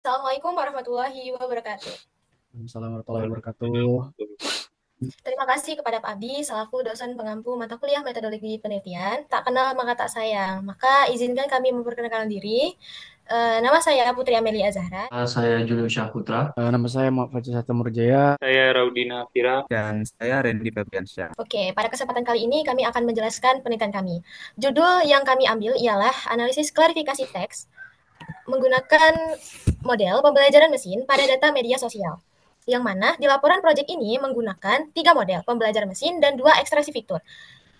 Assalamualaikum warahmatullahi wabarakatuh. Assalamualaikum warahmatullahi wabarakatuh. Terima kasih kepada Pak Abi selaku dosen pengampu mata kuliah metodologi penelitian. Tak kenal maka tak sayang. Maka izinkan kami memperkenalkan diri. Nama saya Putri Amelia Zahra. Saya Julius Syahputra. Nama saya Muhammad Fajar Satamurjaya. Saya Raudina Fira. Dan saya Randy Febriansyah. Oke, pada kesempatan kali ini kami akan menjelaskan penelitian kami. Judul yang kami ambil ialah analisis klarifikasi teks menggunakan model pembelajaran mesin pada data media sosial. Yang mana di laporan proyek ini menggunakan 3 model pembelajaran mesin dan 2 ekstraksi fitur.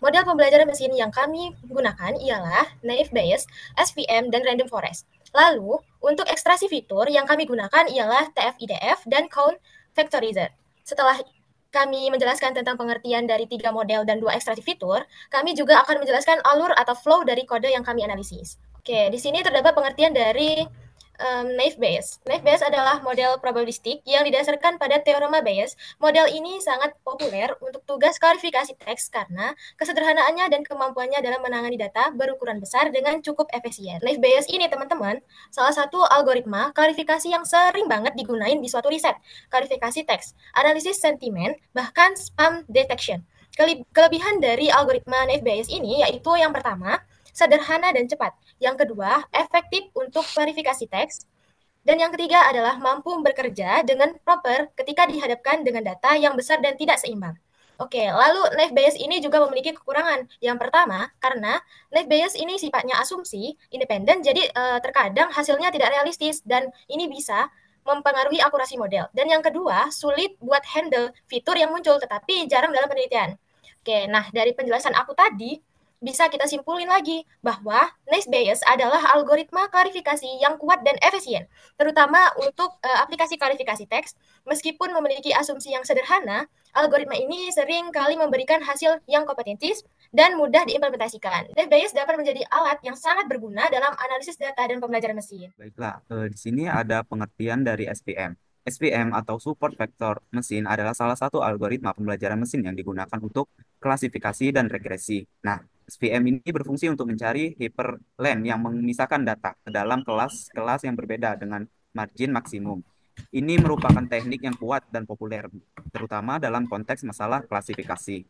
Model pembelajaran mesin yang kami gunakan ialah Naive Bayes, SVM, dan Random Forest. Lalu, untuk ekstraksi fitur yang kami gunakan ialah TF-IDF dan Count Factorizer. Setelah kami menjelaskan tentang pengertian dari 3 model dan 2 ekstraksi fitur, kami juga akan menjelaskan alur atau flow dari kode yang kami analisis. Oke, di sini terdapat pengertian dari Naive Bayes. Naive Bayes adalah model probabilistik yang didasarkan pada teorema Bayes. Model ini sangat populer untuk tugas klarifikasi teks karena kesederhanaannya dan kemampuannya dalam menangani data berukuran besar dengan cukup efisien. Naive Bayes ini, teman-teman, salah satu algoritma klarifikasi yang sering banget digunain di suatu riset, klarifikasi teks, analisis sentimen, bahkan spam detection. Kelebihan dari algoritma Naive Bayes ini yaitu yang pertama, sederhana dan cepat. Yang kedua, efektif untuk klarifikasi teks. Dan yang ketiga adalah mampu bekerja dengan proper ketika dihadapkan dengan data yang besar dan tidak seimbang. Oke, lalu naive Bayes ini juga memiliki kekurangan. Yang pertama, karena naive Bayes ini sifatnya asumsi, independen, jadi terkadang hasilnya tidak realistis dan ini bisa mempengaruhi akurasi model. Dan yang kedua, sulit buat handle fitur yang muncul tetapi jarang dalam penelitian. Oke, nah dari penjelasan aku tadi, bisa kita simpulin lagi bahwa Naive Bayes adalah algoritma klarifikasi yang kuat dan efisien, terutama untuk aplikasi klarifikasi teks. Meskipun memiliki asumsi yang sederhana, algoritma ini sering kali memberikan hasil yang kompetentis dan mudah diimplementasikan. Naive Bayes dapat menjadi alat yang sangat berguna dalam analisis data dan pembelajaran mesin. Baiklah, di sini ada pengertian dari SVM. SVM atau Support Vector Mesin adalah salah satu algoritma pembelajaran mesin yang digunakan untuk klasifikasi dan regresi. Nah, SVM ini berfungsi untuk mencari hyperlink yang memisahkan data ke dalam kelas-kelas yang berbeda dengan margin maksimum. Ini merupakan teknik yang kuat dan populer, terutama dalam konteks masalah klasifikasi.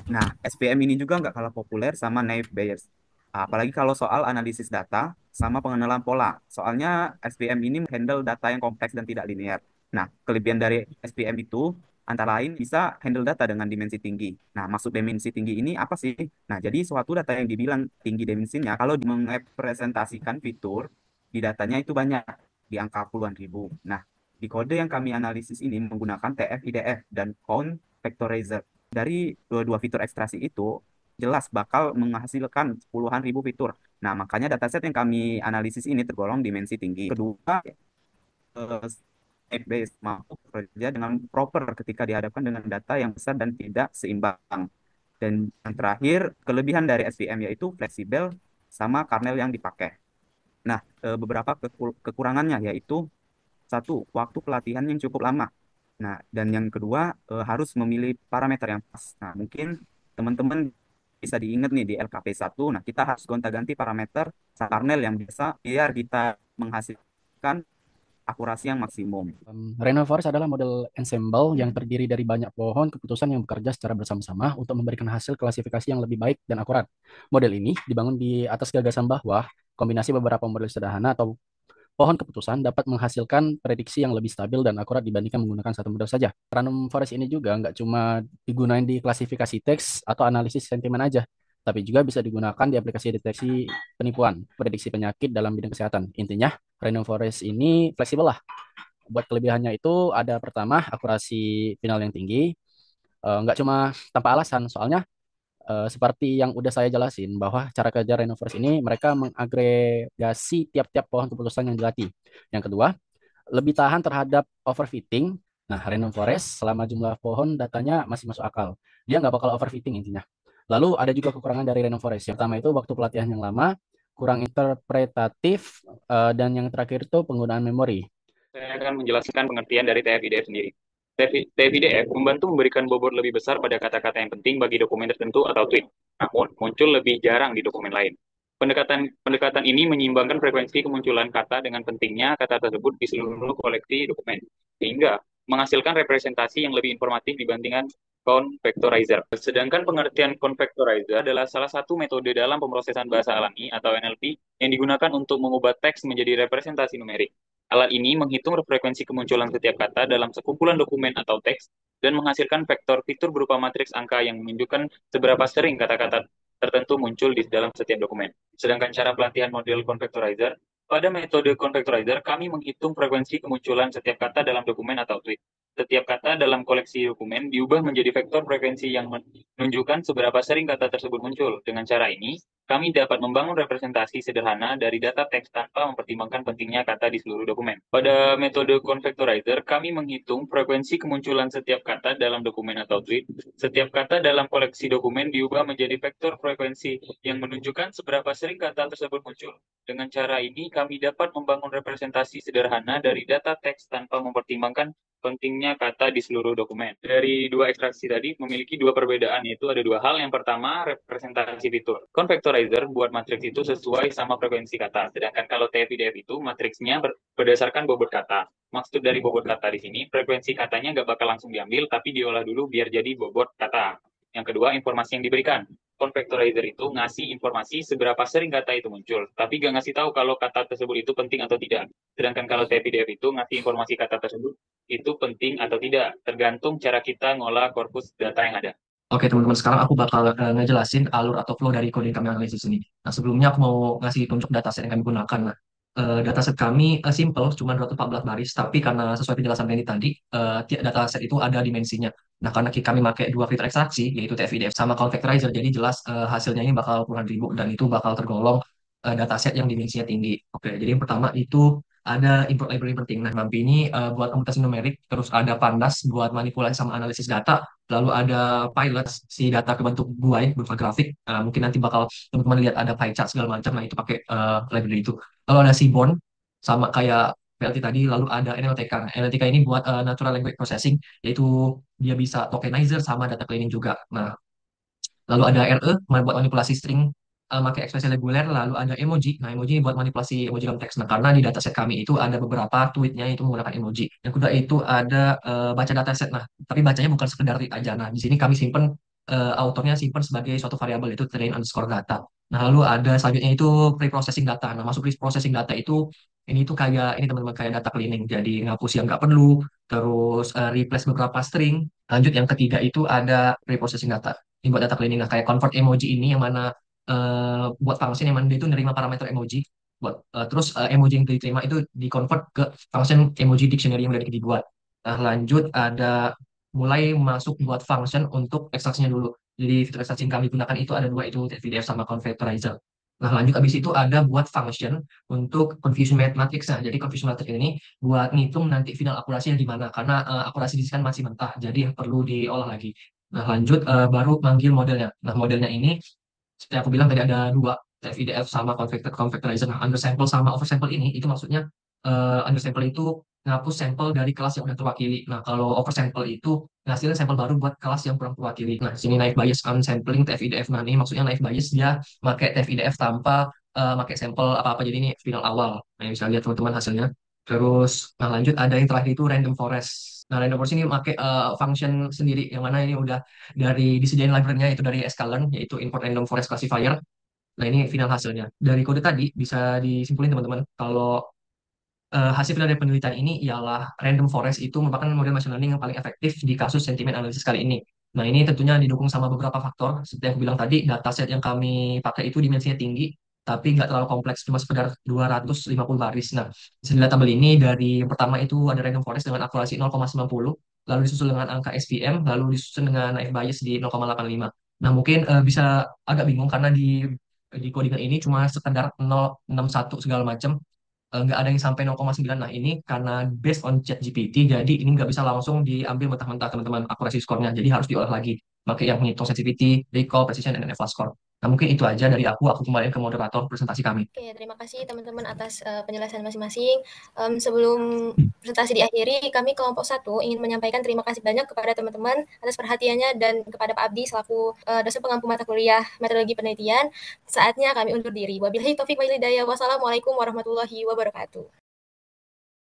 Nah, SVM ini juga nggak kalah populer sama Naive Bayes. Apalagi kalau soal analisis data sama pengenalan pola. Soalnya SVM ini handle data yang kompleks dan tidak linear. Nah, kelebihan dari SVM itu antara lain bisa handle data dengan dimensi tinggi. Nah, maksud dimensi tinggi ini apa sih? Nah, jadi suatu data yang dibilang tinggi dimensinya kalau merepresentasikan fitur di datanya itu banyak, di angka puluhan ribu. Nah, di kode yang kami analisis ini menggunakan TF-IDF dan Count Factorizer. Dari dua fitur ekstraksi itu jelas bakal menghasilkan puluhan ribu fitur. Nah, makanya dataset yang kami analisis ini tergolong dimensi tinggi. Kedua, base mampu bekerja dengan proper ketika dihadapkan dengan data yang besar dan tidak seimbang. Dan yang terakhir, kelebihan dari SVM yaitu fleksibel sama kernel yang dipakai. Nah, beberapa kekurangannya yaitu satu, waktu pelatihan yang cukup lama. Nah, dan yang kedua, harus memilih parameter yang pas. Nah, mungkin teman-teman bisa diingat nih di LKP1. Nah, kita harus gonta-ganti parameter kernel yang biasa biar kita menghasilkan akurasi yang maksimum. Rainforest adalah model ensemble yang terdiri dari banyak pohon keputusan yang bekerja secara bersama-sama untuk memberikan hasil klasifikasi yang lebih baik dan akurat. Model ini dibangun di atas gagasan bahwa kombinasi beberapa model sederhana atau pohon keputusan dapat menghasilkan prediksi yang lebih stabil dan akurat dibandingkan menggunakan satu model saja. Random forest ini juga nggak cuma digunakan di klasifikasi teks atau analisis sentimen aja, tapi juga bisa digunakan di aplikasi deteksi penipuan, prediksi penyakit dalam bidang kesehatan. Intinya, random forest ini fleksibel lah. Buat kelebihannya itu ada pertama, akurasi final yang tinggi. Nggak cuma tanpa alasan, soalnya seperti yang udah saya jelasin bahwa cara kerja Rhinoverse ini mereka mengagregasi tiap-tiap pohon keputusan yang dilatih. Yang kedua, lebih tahan terhadap overfitting. Nah, Rhinoverse selama jumlah pohon datanya masih masuk akal. Dia nggak bakal overfitting intinya. Lalu ada juga kekurangan dari Rhinoverse. Yang pertama itu waktu pelatihan yang lama, kurang interpretatif, dan yang terakhir itu penggunaan memori. Saya akan menjelaskan pengertian dari TF-IDF sendiri. TF-IDF membantu memberikan bobot lebih besar pada kata-kata yang penting bagi dokumen tertentu atau tweet, namun muncul lebih jarang di dokumen lain. Pendekatan ini menyimbangkan frekuensi kemunculan kata dengan pentingnya kata tersebut di seluruh koleksi dokumen, sehingga menghasilkan representasi yang lebih informatif dibandingkan convectorizer. Sedangkan pengertian convectorizer adalah salah satu metode dalam pemrosesan bahasa alami atau NLP yang digunakan untuk mengubah teks menjadi representasi numerik. Alat ini menghitung frekuensi kemunculan setiap kata dalam sekumpulan dokumen atau teks dan menghasilkan vektor fitur berupa matriks angka yang menunjukkan seberapa sering kata-kata tertentu muncul di dalam setiap dokumen. Sedangkan cara pelatihan model convectorizer, pada metode convectorizer kami menghitung frekuensi kemunculan setiap kata dalam dokumen atau tweet. Setiap kata dalam koleksi dokumen diubah menjadi vektor frekuensi yang menunjukkan seberapa sering kata tersebut muncul. Dengan cara ini, kami dapat membangun representasi sederhana dari data teks tanpa mempertimbangkan pentingnya kata di seluruh dokumen. Pada metode convectorizer, kami menghitung frekuensi kemunculan setiap kata dalam dokumen atau tweet. Setiap kata dalam koleksi dokumen diubah menjadi vektor frekuensi yang menunjukkan seberapa sering kata tersebut muncul. Dengan cara ini, kami dapat membangun representasi sederhana dari data teks tanpa mempertimbangkan pentingnya kata di seluruh dokumen. Dari dua ekstraksi tadi memiliki dua perbedaan, yaitu ada dua hal. Yang pertama, representasi fitur. Convectorizer buat matriks itu sesuai sama frekuensi kata, sedangkan kalau TF-IDF itu matriksnya berdasarkan bobot kata. Maksud dari bobot kata di sini, frekuensi katanya nggak bakal langsung diambil, tapi diolah dulu biar jadi bobot kata. Yang kedua, informasi yang diberikan. Convectorizer itu ngasih informasi seberapa sering kata itu muncul, tapi nggak ngasih tahu kalau kata tersebut itu penting atau tidak. Sedangkan kalau TF-IDF itu ngasih informasi kata tersebut itu penting atau tidak, tergantung cara kita ngolah korpus data yang ada. Oke teman-teman, sekarang aku bakal ngejelasin alur atau flow dari coding kami analisis ini. Nah sebelumnya aku mau ngasih tunjuk dataset yang kami gunakan. Nah, dataset kami simple, cuma 214 baris, tapi karena sesuai penjelasan Randy tadi, tiap dataset itu ada dimensinya. Nah karena kami pakai dua filter ekstraksi, yaitu TF-IDF sama convectorizer, jadi jelas hasilnya ini bakal puluhan ribu, dan itu bakal tergolong dataset yang dimensinya tinggi. Oke, jadi yang pertama itu ada import library penting. Nah, NumPy ini buat komputasi numerik, terus ada Pandas buat manipulasi sama analisis data, lalu ada Pilot si data ke bentuk buai berupa grafik. Mungkin nanti bakal teman-teman lihat ada pie chart segala macam. Nah, itu pakai library itu. Lalu ada Seaborn sama kayak PLT tadi, lalu ada NLTK. Nah, NLTK ini buat Natural Language Processing, yaitu dia bisa tokenizer sama data cleaning juga. Nah, lalu ada RE buat manipulasi string pakai ekspresi reguler, lalu ada emoji. Nah, emoji buat manipulasi emoji dalam teks. Nah, karena di dataset kami itu ada beberapa tweetnya itu menggunakan emoji. Yang kedua itu ada baca dataset. Nah, tapi bacanya bukan sekedar read aja. Nah, di sini kami simpen autornya simpen sebagai suatu variabel itu train underscore data. Nah, lalu ada selanjutnya itu pre-processing data. Nah, masuk pre-processing data itu ini tuh kayak ini teman-teman kayak data cleaning. Jadi ngapus yang nggak perlu, terus replace beberapa string. Lanjut yang ketiga itu ada pre-processing data. Ini buat data cleaning. Nah, kayak convert emoji ini yang mana buat function yang mana dia itu nerima parameter emoji. Terus emoji yang diterima itu di convert ke function emoji dictionary yang udah dibuat. Nah, lanjut ada mulai masuk buat function untuk ekstraksinya dulu. Jadi fitur ekstraksi yang kami gunakan itu ada dua, itu VDF sama convectorizer. Nah, lanjut abis itu ada buat function untuk confusion matrix. Nah, jadi confusion matrix ini buat ngitung nanti final akurasinya di mana, karena akurasi di sini kan masih mentah, jadi perlu diolah lagi. Nah, lanjut baru manggil modelnya. Nah, modelnya ini seperti aku bilang tadi ada dua, FIDF sama convectorizer. Nah, undersample sama oversample ini itu maksudnya undersample itu ngapus sampel dari kelas yang udah terwakili. Nah, kalau oversample itu ngasilin sampel baru buat kelas yang kurang terwakili. Nah, sini naive Bayes unsampling TF-IDF. Nah, ini maksudnya naive Bayes dia pakai TF-IDF tanpa pakai sampel apa-apa. Jadi ini final awal. Nah, bisa lihat teman-teman hasilnya. Terus, nah lanjut ada yang terakhir itu random forest. Nah, random forest ini pakai function sendiri, yang mana ini udah dari disediain library-nya itu dari sklearn, yaitu import random forest classifier. Nah, ini final hasilnya. Dari kode tadi bisa disimpulin teman-teman kalau hasil final dari penelitian ini ialah random forest itu merupakan model machine learning yang paling efektif di kasus sentimen analisis kali ini. Nah, ini tentunya didukung sama beberapa faktor. Seperti yang aku bilang tadi, dataset yang kami pakai itu dimensinya tinggi, tapi nggak terlalu kompleks, cuma sekedar 250 baris. Nah, di tabel ini dari yang pertama itu ada random forest dengan akurasi 0,90, lalu disusul dengan angka SVM, lalu disusul dengan naive Bayes di 0,85. Nah, mungkin bisa agak bingung karena di codingan ini cuma sekedar 0,61 segala macam, nggak ada yang sampai 0,9. Nah, ini karena based on ChatGPT, jadi ini nggak bisa langsung diambil mentah-mentah teman-teman akurasi skornya. Jadi harus diolah lagi. Pakai yang menghitung sensitivity, recall, precision, dan NFA score. Nah, mungkin itu aja dari aku kembali ke moderator presentasi kami. Oke, terima kasih teman-teman atas penjelasan masing-masing. Sebelum presentasi diakhiri, kami kelompok 1 ingin menyampaikan terima kasih banyak kepada teman-teman atas perhatiannya dan kepada Pak Abdi selaku dosen pengampu mata kuliah metodologi penelitian. Saatnya kami undur diri. Wabillahi taufiq wal hidayah. Wassalamualaikum warahmatullahi wabarakatuh.